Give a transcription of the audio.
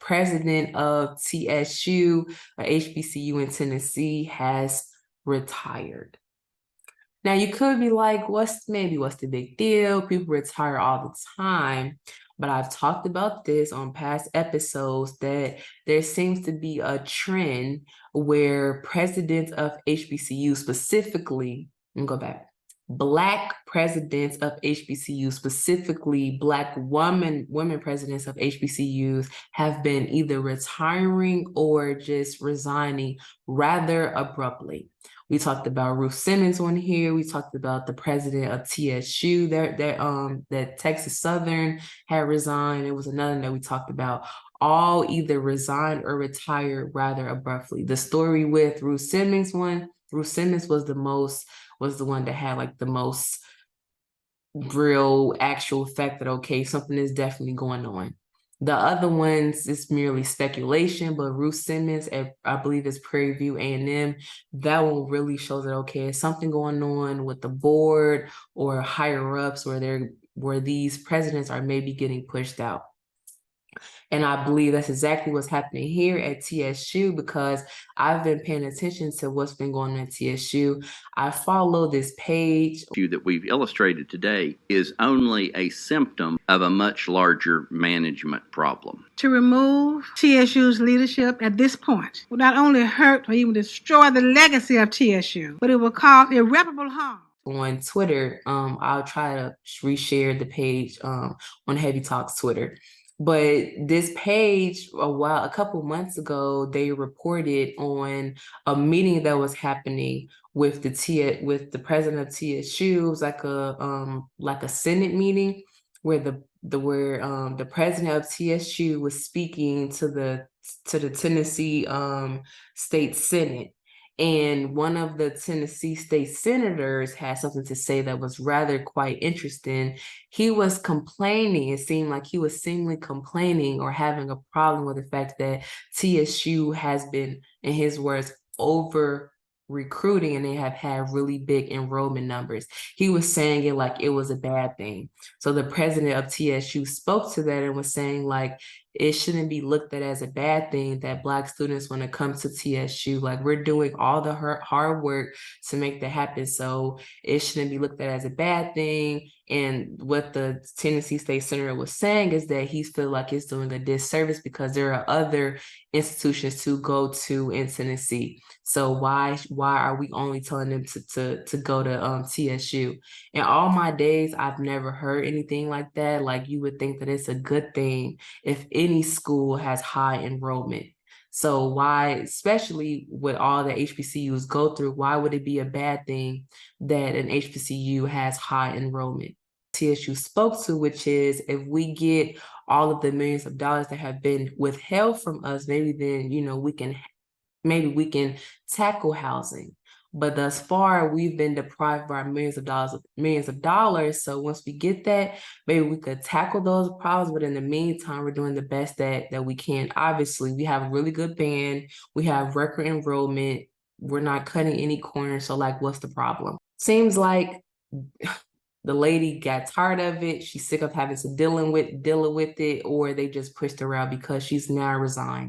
president of TSU, a HBCU in Tennessee, has retired. Now you could be like, what's the big deal? People retire all the time. But I've talked about this on past episodes that there seems to be a trend where presidents of HBCU specifically, let me go back, Black presidents of HBCU, specifically Black women presidents of HBCUs, have been either retiring or just resigning rather abruptly. We talked about Ruth Simmons on here. We talked about the president of TSU that Texas Southern had resigned. It was another that we talked about. All either resigned or retired rather abruptly. The story with Ruth Simmons was the one that had like the most real actual fact that, okay, something is definitely going on. The other ones is merely speculation, but Ruth Simmons, I believe it's Prairie View A&M, that one really shows that, okay, there's something going on with the board or higher ups where these presidents are maybe getting pushed out. And I believe that's exactly what's happening here at TSU, because I've been paying attention to what's been going on at TSU. I follow this page that we've illustrated today is only a symptom of a much larger management problem. To remove TSU's leadership at this point will not only hurt or even destroy the legacy of TSU, but it will cause irreparable harm. On Twitter, I'll try to reshare the page on HeavieTalk's Twitter. But this page, a couple months ago, they reported on a meeting that was happening with the president of TSU. It was like a Senate meeting where the president of TSU was speaking to the Tennessee State Senate. And one of the Tennessee state senators had something to say that was rather quite interesting. He was complaining, it seemed like he was seemingly complaining or having a problem with the fact that TSU has been, in his words, over recruiting, and they have had really big enrollment numbers. He was saying it like it was a bad thing. So the president of TSU spoke to that and was saying like, it shouldn't be looked at as a bad thing that Black students want to come to TSU. Like, we're doing all the hard work to make that happen. So it shouldn't be looked at as a bad thing. And what the Tennessee State Senator was saying is that he feels like it's doing a disservice because there are other institutions to go to in Tennessee. So why are we only telling them to go to TSU? In all my days, I've never heard anything like that. Like, you would think that it's a good thing if any school has high enrollment. So why, especially with all the HBCUs go through, why would it be a bad thing that an HBCU has high enrollment? TSU spoke to, which is, if we get all of the millions of dollars that have been withheld from us, maybe then, we can tackle housing. But thus far, we've been deprived of our millions of dollars. So once we get that, maybe we could tackle those problems. But in the meantime, we're doing the best that we can. Obviously, we have a really good band. We have record enrollment. We're not cutting any corners. So like, what's the problem? Seems like the lady got tired of it. She's sick of having to dealing with it, or they just pushed her out because she's now resigned.